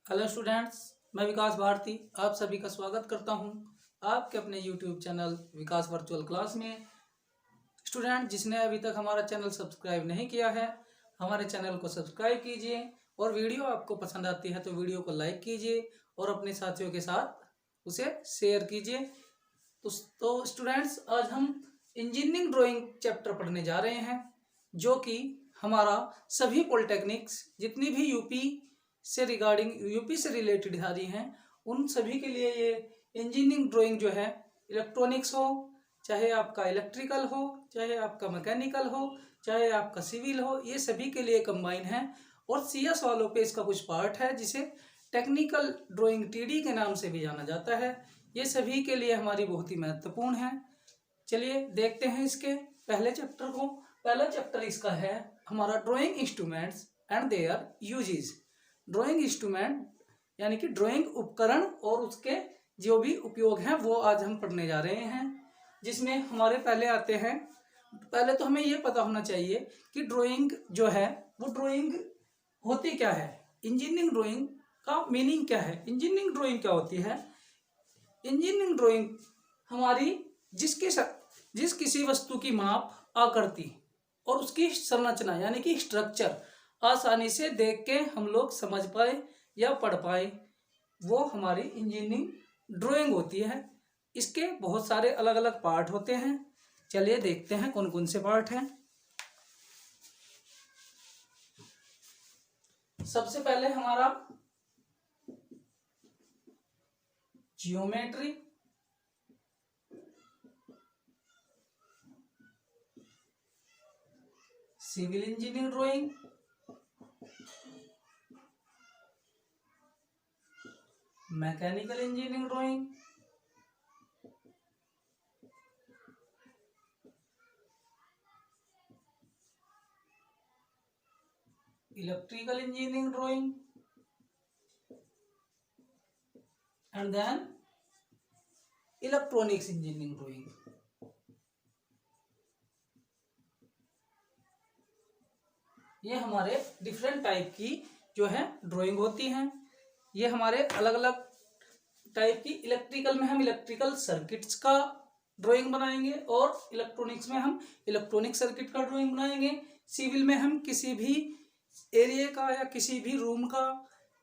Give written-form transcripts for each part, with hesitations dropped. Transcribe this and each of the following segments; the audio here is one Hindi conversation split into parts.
हेलो स्टूडेंट्स, मैं विकास भारती आप सभी का स्वागत करता हूं आपके अपने यूट्यूब चैनल विकास वर्चुअल क्लास में। स्टूडेंट जिसने अभी तक हमारा चैनल सब्सक्राइब नहीं किया है, हमारे चैनल को सब्सक्राइब कीजिए और वीडियो आपको पसंद आती है तो वीडियो को लाइक कीजिए और अपने साथियों के साथ उसे शेयर कीजिए। तो स्टूडेंट्स, आज हम इंजीनियरिंग ड्राइंग चैप्टर पढ़ने जा रहे हैं, जो कि हमारा सभी पॉलिटेक्निक्स जितनी भी यूपी से रिलेटेड सारी हैं उन सभी के लिए ये इंजीनियरिंग ड्राइंग जो है, इलेक्ट्रॉनिक्स हो, चाहे आपका इलेक्ट्रिकल हो, चाहे आपका मैकेनिकल हो, चाहे आपका सिविल हो, ये सभी के लिए कंबाइन है। और सीएस वालों पे इसका कुछ पार्ट है जिसे टेक्निकल ड्राइंग टीडी के नाम से भी जाना जाता है। ये सभी के लिए हमारी बहुत ही महत्वपूर्ण है। चलिए देखते हैं इसके पहले चैप्टर को। पहला चैप्टर इसका है हमारा drawing instruments and there uses. Drawing instrument यानी कि ड्राइंग उपकरण और उसके जो भी उपयोग हैं वो आज हम पढ़ने जा रहे हैं, जिसमें हमारे पहले आते हैं। पहले तो हमें ये पता होना चाहिए कि ड्राइंग जो है वो ड्राइंग होती क्या है, इंजीनियरिंग ड्राइंग का मीनिंग क्या है, इंजीनियरिंग ड्राइंग क्या होती है। इंजीनियरिंग ड्राइंग हमारी जिस किसी वस्तु की माप, आकृति और उसकी संरचना यानी कि स्ट्रक्चर आसानी से देख के हम लोग समझ पाए या पढ़ पाए, वो हमारी इंजीनियरिंग ड्राइंग होती है। इसके बहुत सारे अलग अलग पार्ट होते हैं। चलिए देखते हैं कौन कौन से पार्ट हैं। सबसे पहले हमारा geometry, civil engineering drawing, mechanical engineering drawing, electrical engineering drawing and then electronics engineering drawing. ये हमारे डिफरेंट टाइप की जो है ड्राइंग होती हैं। ये हमारे अलग अलग टाइप की, इलेक्ट्रिकल में हम इलेक्ट्रिकल सर्किट्स का ड्राइंग बनाएंगे और इलेक्ट्रॉनिक्स में हम इलेक्ट्रॉनिक सर्किट का ड्राइंग बनाएंगे। सिविल में हम किसी भी एरिया का या किसी भी रूम का,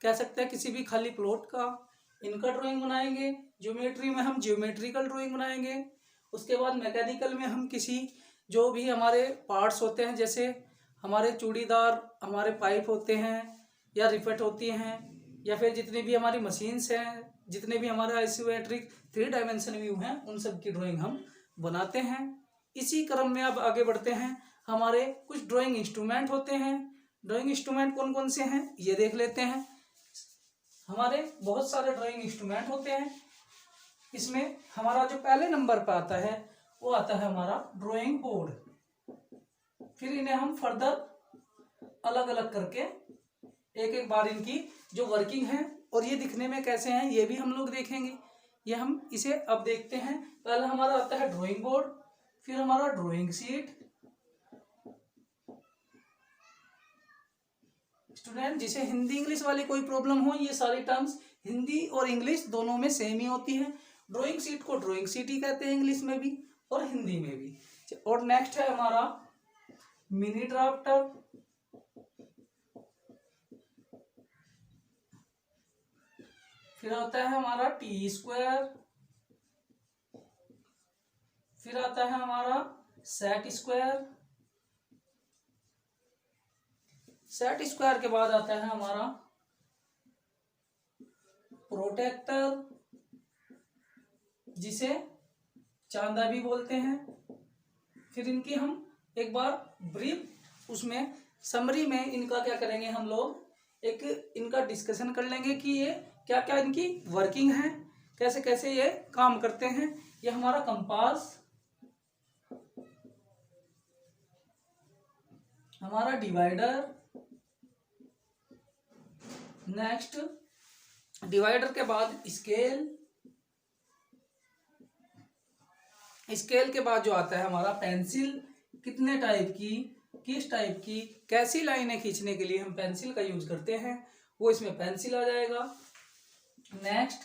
कह सकते हैं किसी भी खाली प्लॉट का, इनका ड्राइंग बनाएंगे। ज्योमेट्री में हम ज्योमेट्रिकल ड्राइंग बनाएंगे। उसके बाद मैकेनिकल में हम किसी जो भी हमारे पार्ट्स होते हैं, जैसे हमारे चूड़ीदार हमारे पाइप होते हैं या रिफेट होती हैं, या फिर जितनी भी हमारी मशीन्स हैं, जितने भी हमारे आइसोमेट्रिक 3 डायमेंशन व्यू हैं, उन सब की ड्राइंग हम बनाते हैं। इसी क्रम में अब आगे बढ़ते हैं। हमारे कुछ ड्राइंग इंस्ट्रूमेंट होते हैं। ड्राइंग इंस्ट्रूमेंट कौन कौन से हैं ये देख लेते हैं। हमारे बहुत सारे ड्राइंग इंस्ट्रूमेंट होते हैं। इसमें हमारा जो पहले नंबर पर आता है वो आता है हमारा ड्राइंग बोर्ड। फिर इन्हें हम फर्दर अलग अलग करके एक एक बार इनकी जो वर्किंग है और ये दिखने में कैसे हैं ये भी हम लोग देखेंगे। ये हम इसे अब देखते हैं। पहले हमारा आता है ड्राइंग बोर्ड, फिर हमारा ड्राइंग शीट। स्टूडेंट जिसे हिंदी इंग्लिश वाली कोई प्रॉब्लम हो, ये सारी टर्म्स हिंदी और इंग्लिश दोनों में सेम ही होती है। ड्राइंग शीट को ड्राइंग शीट ही कहते हैं इंग्लिश में भी और हिंदी में भी। और नेक्स्ट है हमारा मिनी ड्राफ्टर, फिर आता है हमारा टी स्क्वायर, फिर आता है हमारा सेट स्क्वायर। सेट स्क्वायर के बाद आता है हमारा प्रोटेक्टर, जिसे चांदा भी बोलते हैं। फिर इनकी हम एक बार ब्रीफ उसमें समरी में इनका क्या करेंगे, हम लोग एक इनका डिस्कशन कर लेंगे कि ये क्या क्या इनकी वर्किंग है, कैसे कैसे ये काम करते हैं। ये हमारा कंपास, हमारा डिवाइडर, नेक्स्ट डिवाइडर के बाद स्केल, स्केल के बाद जो आता है हमारा पेंसिल। कितने टाइप की, किस टाइप की, कैसी लाइनें खींचने के लिए हम पेंसिल का यूज करते हैं। वो इसमें पेंसिल आ जाएगा। नेक्स्ट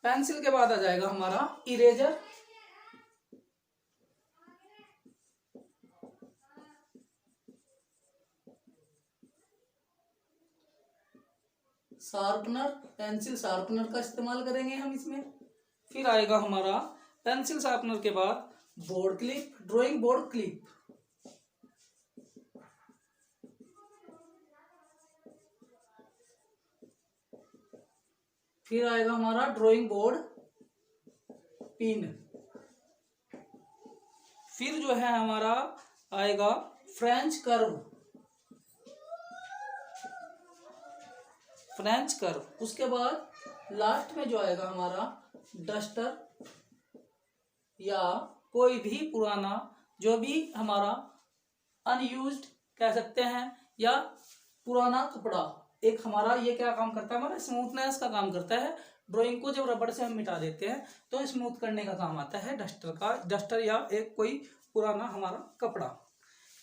पेंसिल के बाद आ जाएगा हमारा इरेजर, शार्पनर, पेंसिल शार्पनर का इस्तेमाल करेंगे हम इसमें। फिर आएगा हमारा पेंसिल शार्पनर के बाद board clip, drawing board clip. फिर आएगा हमारा ड्राइंग बोर्ड पिन। फिर जो है हमारा आएगा फ्रेंच कर्व, फ्रेंच कर्व। उसके बाद लास्ट में जो आएगा हमारा डस्टर या कोई भी पुराना जो भी हमारा अनयूज्ड कह सकते हैं या पुराना कपड़ा। एक हमारा ये क्या काम करता है, हमारा स्मूथनेस का काम करता है। ड्राइंग को जब रबड़ से हम मिटा देते हैं तो स्मूथ करने का काम आता है डस्टर या एक कोई पुराना हमारा कपड़ा।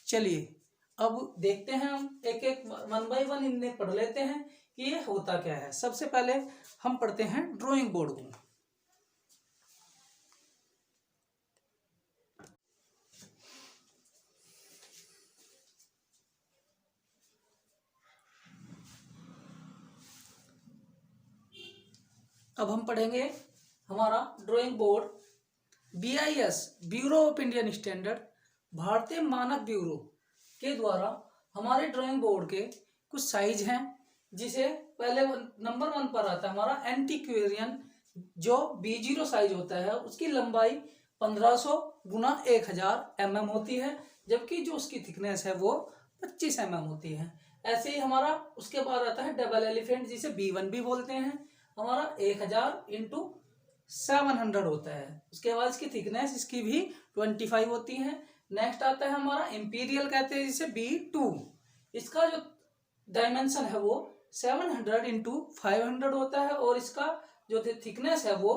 चलिए अब देखते हैं, हम एक एक 1 बाय 1 इन्हें पढ़ लेते हैं कि ये होता क्या है। सबसे पहले हम पढ़ते हैं ड्राइंग बोर्ड को। अब हम पढ़ेंगे हमारा drawing board. BIS bureau of Indian standard, भारतीय मानक ब्यूरो के द्वारा हमारे ड्राइंग बोर्ड के कुछ साइज हैं, जिसे पहले नंबर 1 पर आता है हमारा एंटीक्वेरियन, जो B0 साइज होता है। उसकी लंबाई 1500 गुना 1000 mm होती है, जबकि जो उसकी थिकनेस है वो 25 mm होती है। ऐसे ही हमारा उसके बाद आता है डबल एलिफेंट, जिसे B1 भी बोलते हैं। हमारा 1000 इंटू 700 होता है। उसके बाद इसकी थिकनेस इसकी भी 25 होती है। नेक्स्ट आता है हमारा इंपीरियल कहते हैं, जिसे B2। इसका जो डायमेंशन है वो 700 इंटू 500 होता है और इसका जो थिकनेस है वो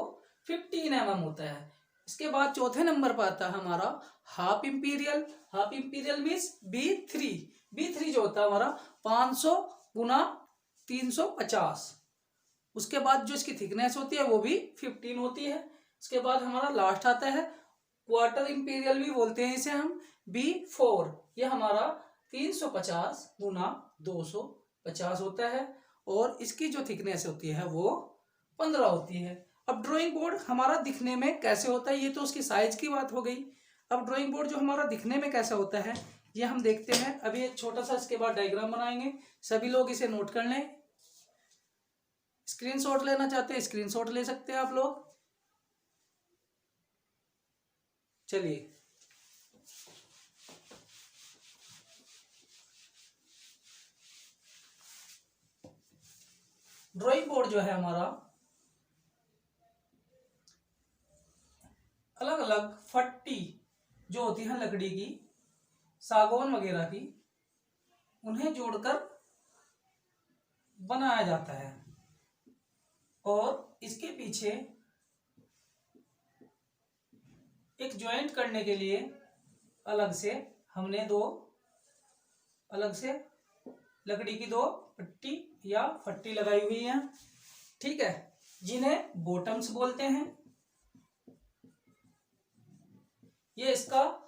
15 mm होता है। इसके बाद चौथे नंबर पर आता है हमारा half imperial. Half imperial means B3। B3 जो होता है हमारा 500 गुना 350। उसके बाद जो इसकी थिकनेस होती है वो भी 15 होती है। इसके बाद हमारा लास्ट आता है क्वार्टर इंपीरियल भी बोलते हैं इसे हम, B4। ये हमारा 350 गुना 250 होता है और इसकी जो थिकनेस होती है वो 15 होती है। अब ड्राइंग बोर्ड हमारा दिखने में कैसे होता है, ये तो उसकी साइज की बात हो गई। अब ड्राइंग बोर्ड जो हमारा दिखने में कैसा होता है ये हम देखते हैं। अभी एक छोटा सा इसके बाद डायग्राम बनाएंगे, सभी लोग इसे नोट कर लें। स्क्रीनशॉट लेना चाहते हैं स्क्रीनशॉट ले सकते हैं आप लोग। चलिए ड्राइंग बोर्ड जो है हमारा अलग अलग फट्टी जो होती है लकड़ी की, सागौन वगैरह की, उन्हें जोड़कर बनाया जाता है और इसके पीछे एक जॉइंट करने के लिए अलग से हमने अलग से लकड़ी की 2 पट्टी या फट्टी लगाई हुई है, ठीक है, जिन्हें बॉटम्स बोलते हैं। ये इसका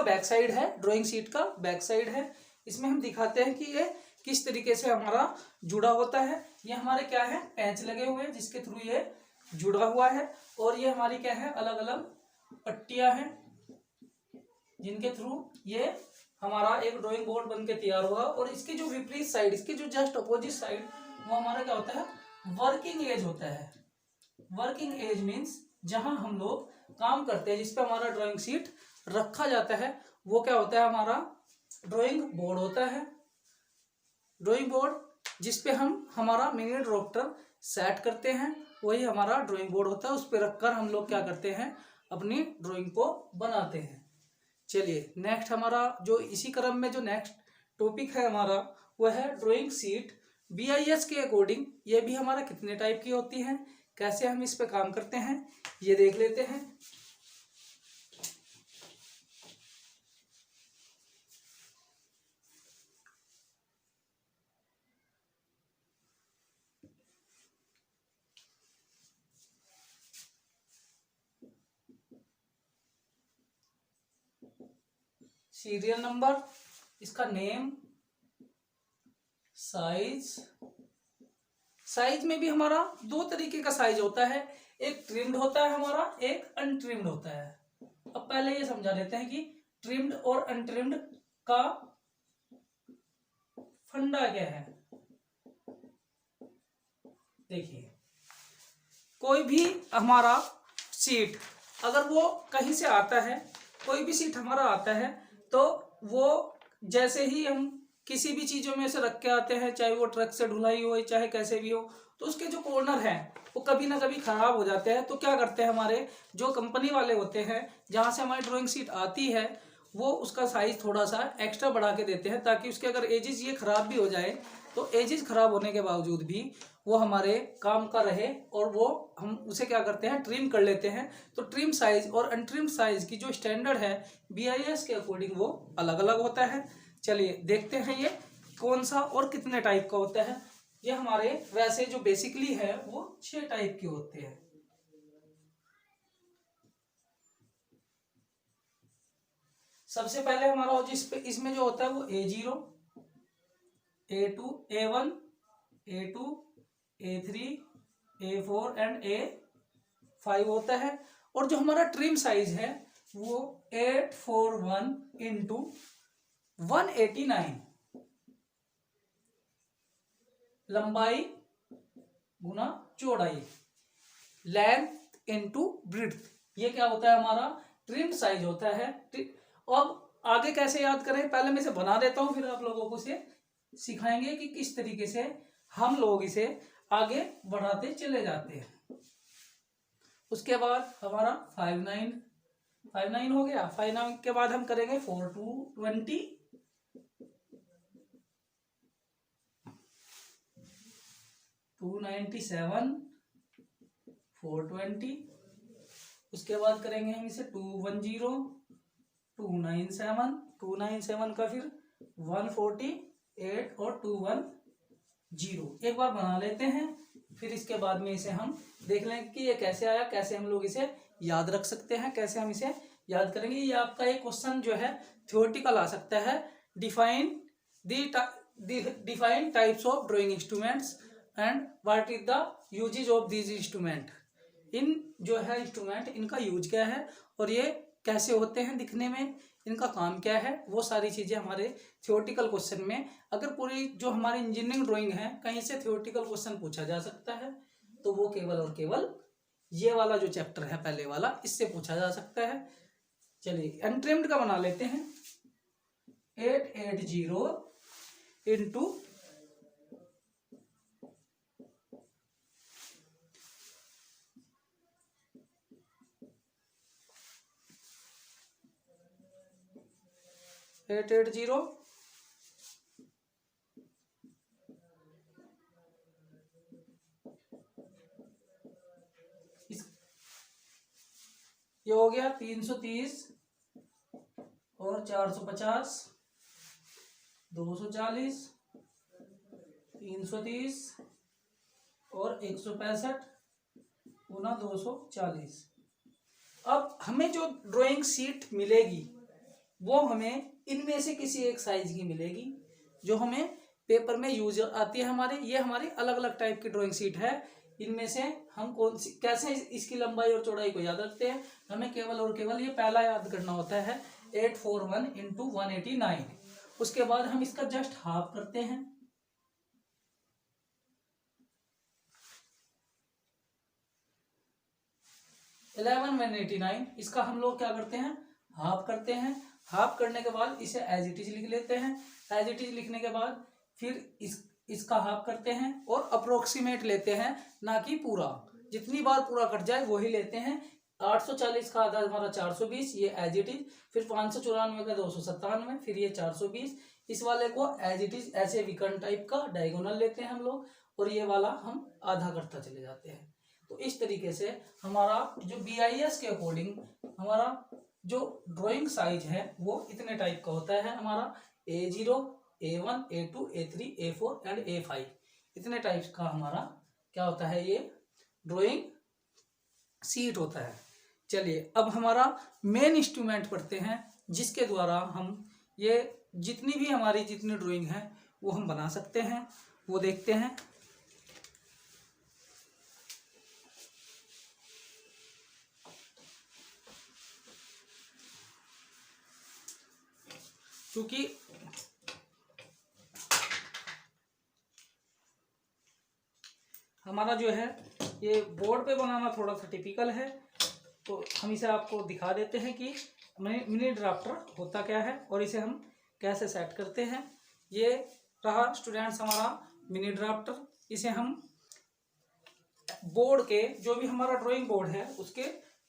बैक साइड है, ड्राइंग शीट का बैक साइड है। इसमें हम दिखाते हैं कि ये किस तरीके से हमारा जुड़ा होता है। ये हमारे क्या है, पेंच लगे हुए हैं जिसके थ्रू ये जुड़ा हुआ है और ये हमारी क्या है, अलग अलग पट्टियां हैं जिनके थ्रू ये हमारा एक ड्राइंग बोर्ड बनके तैयार हुआ। और इसकी जो विपरीत साइड, इसकी जो जस्ट अपोजिट साइड, वो हमारा क्या होता है, वर्किंग एज होता है। वर्किंग एज मीन्स जहां हम लोग काम करते हैं, जिसपे हमारा ड्राइंग शीट रखा जाता है, वो क्या होता है, हमारा ड्राइंग बोर्ड होता है। ड्राइंग बोर्ड जिसपे हम हमारा मिनी ड्राफ्टर सेट करते हैं, वही हमारा ड्राइंग बोर्ड होता है। उस पर रखकर हम लोग क्या करते हैं, अपनी ड्राइंग को बनाते हैं। चलिए नेक्स्ट हमारा जो इसी क्रम में जो नेक्स्ट टॉपिक है हमारा, वह है ड्राइंग शीट। BIS के अकॉर्डिंग ये भी हमारा कितने टाइप की होती है, कैसे हम इस पे काम करते हैं, ये देख लेते हैं। सीरियल नंबर, इसका नेम, साइज। साइज में भी हमारा दो तरीके का साइज होता है, एक ट्रिम्ड होता है हमारा, एक अनट्रिम्ड होता है। अब पहले ये समझा देते हैं कि ट्रिम्ड और अनट्रिम्ड का फंडा क्या है। देखिए, कोई भी हमारा सीट अगर वो कहीं से आता है, कोई भी सीट हमारा आता है, तो वो जैसे ही हम किसी भी चीजों में से रख के आते हैं, चाहे वो ट्रक से ढुलाई हो चाहे कैसे भी हो, तो उसके जो कॉर्नर हैं वो कभी ना कभी खराब हो जाते हैं। तो क्या करते हैं हमारे जो कंपनी वाले होते हैं, जहाँ से हमारी ड्राइंग शीट आती है, वो उसका साइज थोड़ा सा एक्स्ट्रा बढ़ा के देते हैं, ताकि उसके अगर एजेस ये खराब भी हो जाए तो एजेस खराब होने के बावजूद भी वो हमारे काम का रहे, और वो हम उसे क्या करते हैं, ट्रिम कर लेते हैं। तो ट्रिम साइज और अनट्रिम साइज की जो स्टैंडर्ड है BIS के अकॉर्डिंग वो अलग अलग होता है। चलिए देखते हैं ये कौन सा और कितने टाइप का होता है। ये हमारे वैसे जो बेसिकली है वो 6 टाइप के होते हैं। सबसे पहले हमारा इसमें जो होता है वो A0, A2, A1, A2, A3, A4 and A5 होता है। और जो हमारा ट्रिम साइज है वो 841 इंटू 189, लंबाई गुना चौड़ाई, लेंथ इंटू ब्रीड्थ, ये क्या होता है हमारा ट्रिम साइज होता है। अब आगे कैसे याद करें, पहले मैं इसे बना देता हूं, फिर आप लोगों को इसे सिखाएंगे कि किस तरीके से हम लोग इसे आगे बढ़ाते चले जाते हैं। उसके बाद हमारा 59 हो गया। 59 के बाद हम करेंगे 4220, 297, 420। उसके बाद करेंगे हम इसे 210, 297 का फिर 148 और 210। एक बार बना लेते हैं, फिर इसके बाद में इसे हम देख लेंगे कि ये कैसे आया, कैसे हम लोग इसे याद रख सकते हैं, कैसे हम इसे याद करेंगे। ये आपका एक क्वेश्चन जो है थ्योरेटिकल आ सकता है। Define types of drawing instruments and what is the uses of these instrument. इन जो है इंस्ट्रूमेंट, इनका यूज क्या है और ये कैसे होते हैं दिखने में, इनका काम क्या है, वो सारी चीजें हमारे थ्योरेटिकल क्वेश्चन में, अगर पूरी जो हमारी इंजीनियरिंग ड्राइंग है कहीं से थ्योरेटिकल क्वेश्चन पूछा जा सकता है, तो वो केवल और केवल ये वाला जो चैप्टर है पहले वाला, इससे पूछा जा सकता है। चलिए अनट्रिम्ड का बना लेते हैं। 880 इंटू 880, ये हो गया 330 और 450, 240, 330 और 165 गुना 240। अब हमें जो ड्राइंग शीट मिलेगी वो हमें इनमें से किसी एक साइज की मिलेगी, जो हमें पेपर में यूज आती है हमारे। ये हमारी अलग अलग टाइप की ड्राइंग शीट है। इनमें से हम कौन सी, कैसे इसकी लंबाई और चौड़ाई को याद रखते हैं, हमें केवल और केवल ये पहला याद करना होता है 841 इंटू 189। उसके बाद हम इसका जस्ट हाफ करते हैं, 11,189। इसका हम लोग क्या करते हैं, हाफ करते हैं। हाफ करने के बाद इसे एज इट इज लिख लेते हैं। एज इट इज लिखने के बाद फिर इसका हाफ करते हैं और अप्रोक्सीमेट लेते हैं, ना कि पूरा। जितनी बार पूरा कट जाए वही लेते हैं। 840 का आधा हमारा 420, ये एज इट इज। फिर 594 का 297, फिर ये 420। इस वाले को एज इट इज ऐसे विकर्ण टाइप का डायगोनल लेते हैं हम लोग, और ये वाला हम आधा करता चले जाते हैं। तो इस तरीके से हमारा जो BIS के अकॉर्डिंग हमारा जो ड्राइंग साइज है वो इतने टाइप का होता है। हमारा A0, A1, A2, A3, A4 and A5, इतने टाइप्स का हमारा क्या होता है, ये ड्राइंग सीट होता है। चलिए अब हमारा मेन इंस्ट्रूमेंट पढ़ते हैं, जिसके द्वारा हम ये जितनी भी हमारी जितनी ड्राइंग है वो हम बना सकते हैं, वो देखते हैं। क्योंकि हमारा जो है ये बोर्ड पे बनाना थोड़ा सा टिपिकल है, तो हम इसे आपको दिखा देते हैं कि मिनी ड्राफ्टर होता क्या है और इसे हम कैसे सेट करते हैं। ये रहा स्टूडेंट्स हमारा मिनी ड्राफ्टर। इसे हम बोर्ड के जो भी हमारा ड्राइंग बोर्ड है उसके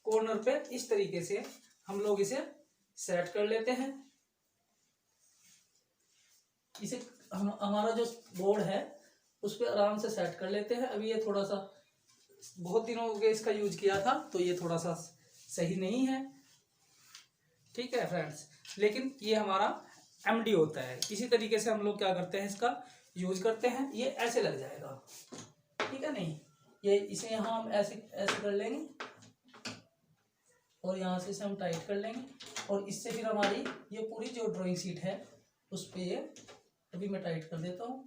कॉर्नर पे इस तरीके से हम लोग इसे सेट कर लेते हैं। इसे हमारा जो बोर्ड है उस पर आराम से सेट कर लेते हैं। अभी ये थोड़ा सा बहुत दिनों हो गए इसका यूज किया था, तो ये थोड़ा सा सही नहीं है, ठीक है फ्रेंड्स। लेकिन ये हमारा एमडी होता है, इसी तरीके से हम लोग क्या करते हैं इसका यूज करते हैं। ये ऐसे लग जाएगा, ठीक है नहीं, ये इसे यहाँ हम ऐसे ऐसे कर लेंगे और यहाँ से इसे हम टाइट कर लेंगे और इससे फिर हमारी ये पूरी जो ड्राइंग शीट है उस पे ये अभी मैं टाइट कर देता हूँ।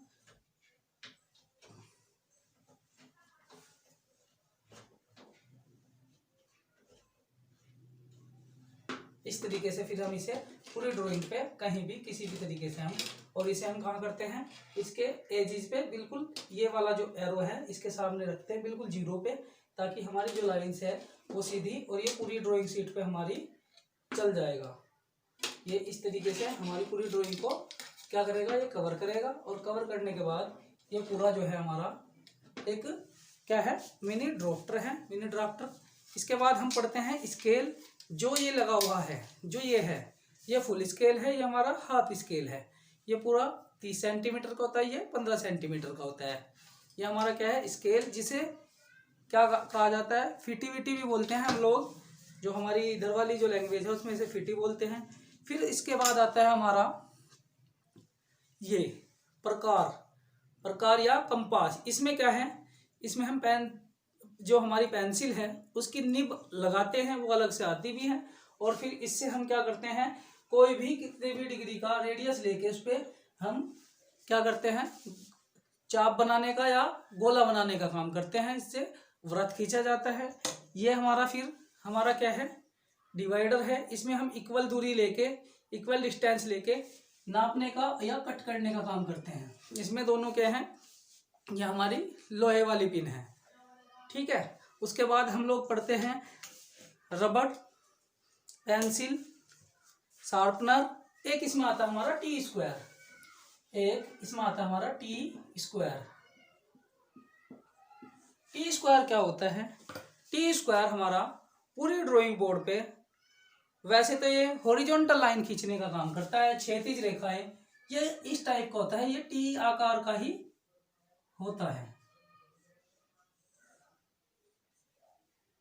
इस तरीके से फिर हम इसे पूरी ड्राइंग पे कहीं भी किसी भी तरीके से हम, और इसे हम कहाँ करते हैं, इसके एजिस पे बिल्कुल ये वाला जो एरो है इसके सामने रखते हैं बिल्कुल जीरो पे, ताकि हमारी जो लाइंस है वो सीधी और ये पूरी ड्राइंग शीट पे हमारी चल जाएगा। ये इस तरीके से हमारी पूरी ड्राइंग को क्या करेगा, ये कवर करेगा। और कवर करने के बाद ये पूरा जो है हमारा एक क्या है, मिनी ड्राफ्टर है, मिनी ड्राफ्टर। इसके बाद हम पढ़ते हैं स्केल। जो ये लगा हुआ है, जो ये है, ये फुल स्केल है, ये हमारा हाफ स्केल है। ये पूरा 30 सेंटीमीटर का होता है, ये 15 सेंटीमीटर का होता है। ये हमारा क्या है, स्केल, जिसे क्या कहा जाता है, फीटी वीटी भी बोलते हैं हम लोग, जो हमारी इधर वाली जो लैंग्वेज है उसमें इसे फीटी बोलते हैं। फिर इसके बाद आता है हमारा ये प्रकार या कंपास। इसमें क्या है, इसमें हम पेन, जो हमारी पेंसिल है उसकी निब लगाते हैं, वो अलग से आती भी है। और फिर इससे हम क्या करते हैं, कोई भी कितने भी डिग्री का रेडियस लेके उस पर हम क्या करते हैं, चाप बनाने का या गोला बनाने का काम करते हैं। इससे वृत्त खींचा जाता है। ये हमारा फिर हमारा क्या है, डिवाइडर है। इसमें हम इक्वल दूरी लेके, इक्वल डिस्टेंस लेके नापने का या कट करने का काम करते हैं। इसमें दोनों क्या है, ये हमारी लोहे वाली पिन है, ठीक है। उसके बाद हम लोग पढ़ते हैं रबड़, पेंसिल, शार्पनर। एक इसमें आता है हमारा टी स्क्वायर, एक इसमें आता है हमारा टी स्क्वायर। टी स्क्वायर क्या होता है, टी स्क्वायर हमारा पूरी ड्राइंग बोर्ड पे, वैसे तो ये हॉरिजॉन्टल लाइन खींचने का काम करता है, क्षैतिज रेखाएं, ये इस टाइप का होता है, ये टी आकार का ही होता है।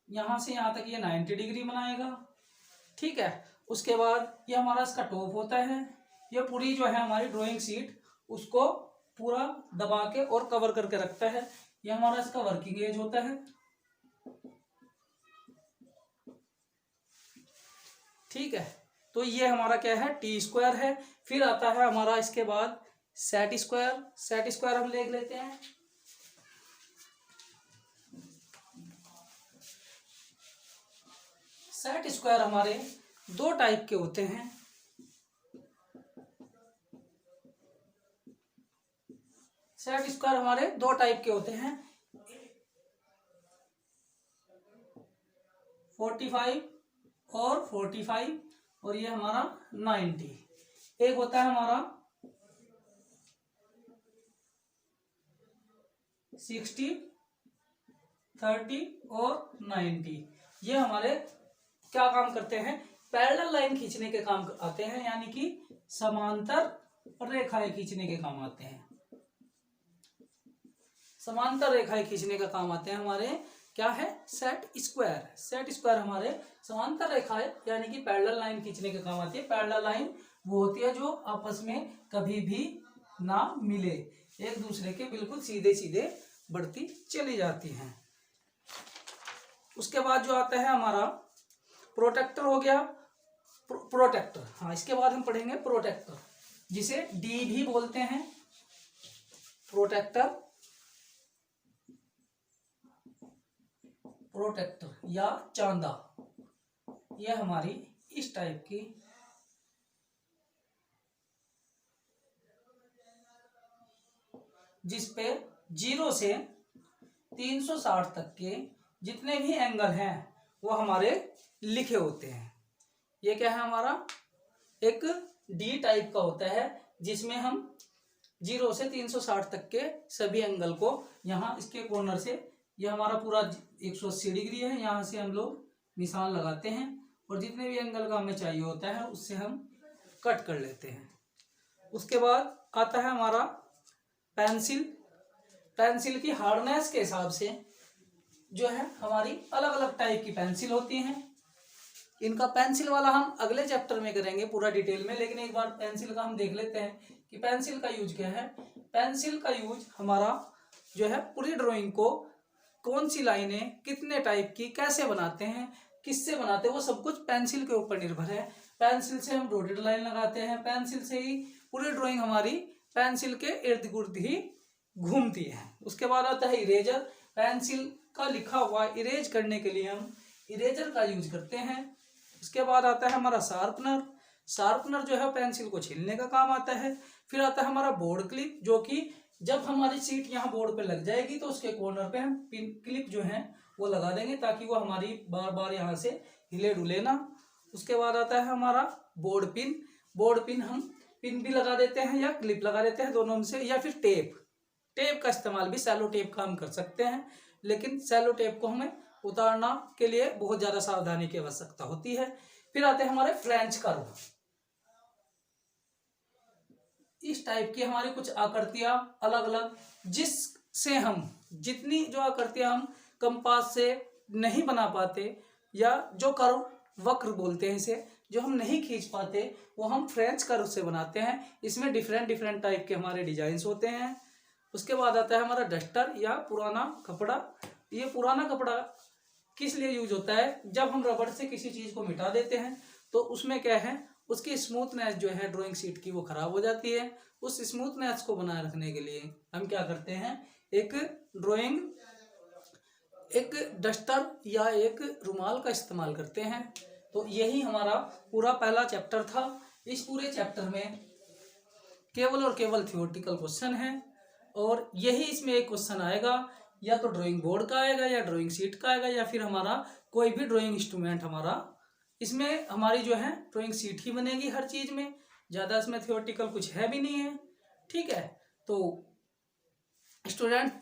यहां से यहां तक ये 90 डिग्री बनाएगा, ठीक है। उसके बाद ये हमारा इसका टॉप होता है। ये पूरी जो है हमारी ड्राइंग शीट उसको पूरा दबा के और कवर करके रखता है। ये हमारा इसका वर्किंग एज होता है, ठीक है। तो ये हमारा क्या है, टी स्क्वायर है। फिर आता है हमारा इसके बाद सेट स्क्वायर। सेट स्क्वायर हम देख लेते हैं। सेट स्क्वायर हमारे दो टाइप के होते हैं। सेट स्क्वायर हमारे दो टाइप के होते हैं, 45 और 45, और ये हमारा 90। एक होता है हमारा 60, 30 और 90। ये हमारे क्या काम करते हैं, पैरेलल लाइन खींचने के काम आते हैं, यानी कि समांतर रेखाएं खींचने के काम आते हैं। समांतर रेखाएं खींचने का काम आते हैं हमारे, क्या है, सेट स्क्वायर। सेट स्क्वायर हमारे समांतर रेखाएं यानी कि पैरेलल लाइन खींचने के काम आती है। पैरेलल लाइन वो होती है जो आपस में कभी भी ना मिले, एक दूसरे के बिल्कुल सीधे सीधे बढ़ती चली जाती हैं। उसके बाद जो आता है हमारा प्रोटेक्टर हो गया। प्रोटेक्टर। हाँ, इसके बाद हम पढ़ेंगे प्रोटेक्टर, जिसे डी भी बोलते हैं, प्रोटेक्टर, प्रोटेक्टर या चांदा। यह हमारी इस टाइप की जिस पे 0 से 360 तक के जितने भी एंगल हैं वो हमारे लिखे होते हैं। ये क्या है, हमारा एक डी टाइप का होता है, जिसमें हम 0 से 360 तक के सभी एंगल को यहाँ इसके कॉर्नर से, ये हमारा पूरा 180 डिग्री है, यहाँ से हम लोग निशान लगाते हैं और जितने भी एंगल का हमें चाहिए होता है उससे हम कट कर लेते हैं। उसके बाद आता है हमारा पेंसिल। पेंसिल की हार्डनेस के हिसाब से जो है हमारी अलग अलग टाइप की पेंसिल होती हैं। इनका पेंसिल वाला हम अगले चैप्टर में करेंगे पूरा डिटेल में, लेकिन एक बार पेंसिल का हम देख लेते हैं कि पेंसिल का यूज क्या है। पेंसिल का यूज हमारा जो है पूरी ड्राइंग को कौन सी लाइनें कितने टाइप की कैसे बनाते हैं, किससे बनाते हैं, वो सब कुछ पेंसिल के ऊपर निर्भर है। पेंसिल से हम डॉटेड लाइन लगाते हैं, पेंसिल से ही पूरी ड्राइंग हमारी पेंसिल के इर्द गिर्द ही घूमती है। उसके बाद आता है इरेजर। पेंसिल का लिखा हुआ इरेज करने के लिए हम इरेजर का यूज करते हैं। उसके बाद आता है हमारा शार्पनर। शार्पनर जो है पेंसिल को छीलने का काम आता है। फिर आता है हमारा बोर्ड क्लिप, जो कि जब हमारी सीट यहाँ बोर्ड पे लग जाएगी तो उसके कॉर्नर पे हम पिन क्लिप जो है वो लगा देंगे ताकि वो हमारी बार बार यहाँ से हिले डुले ना। उसके बाद आता है हमारा बोर्ड पिन। बोर्ड पिन हम पिन भी लगा देते हैं या क्लिप लगा देते हैं, दोनों में से, या फिर टेप। टेप का इस्तेमाल भी सैलो टेप का हम कर सकते हैं, लेकिन सैलो टेप को हमें उतारना के लिए बहुत ज्यादा सावधानी की आवश्यकता होती है। फिर आते हैं हमारे फ्रेंच कर्व। इस टाइप की हमारी कुछ आकृतियां अलग अलग, जिससे हम जितनी जो आकृतियां हम कंपास से नहीं बना पाते या जो कर्व वक्र बोलते हैं इसे, जो हम नहीं खींच पाते, वो हम फ्रेंच कर्व से बनाते हैं। इसमें डिफरेंट डिफरेंट टाइप के हमारे डिजाइन्स होते हैं। उसके बाद आता है हमारा डस्टर या पुराना कपड़ा। ये पुराना कपड़ा किस लिए यूज होता है, जब हम रबड़ से किसी चीज को मिटा देते हैं तो उसमें क्या है, उसकी स्मूथनेस जो है ड्राइंग शीट की वो खराब हो जाती है। उस स्मूथनेस को बनाए रखने के लिए हम क्या करते हैं, एक डस्टर या एक रुमाल का इस्तेमाल करते हैं। तो यही हमारा पूरा पहला चैप्टर था। इस पूरे चैप्टर में केवल और केवल थ्योरेटिकल क्वेश्चन है, और यही इसमें एक क्वेश्चन आएगा, या तो ड्राइंग बोर्ड का आएगा या ड्राइंग शीट का आएगा या फिर हमारा कोई भी ड्राइंग इंस्ट्रूमेंट हमारा। इसमें हमारी जो है ड्राइंग शीट ही बनेगी हर चीज में, ज्यादा इसमें थ्योरेटिकल कुछ है भी नहीं है। ठीक है, तो स्टूडेंट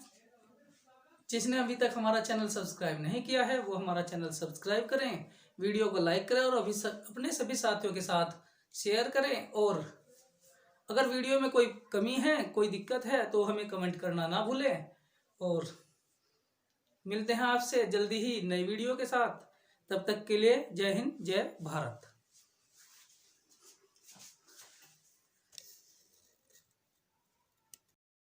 जिसने अभी तक हमारा चैनल सब्सक्राइब नहीं किया है वो हमारा चैनल सब्सक्राइब करें, वीडियो को लाइक करें और अभी अपने सभी साथियों के साथ शेयर करें। और अगर वीडियो में कोई कमी है, कोई दिक्कत है, तो हमें कमेंट करना ना भूलें। और मिलते हैं आपसे जल्दी ही नई वीडियो के साथ। तब तक के लिए जय हिंद, जय भारत।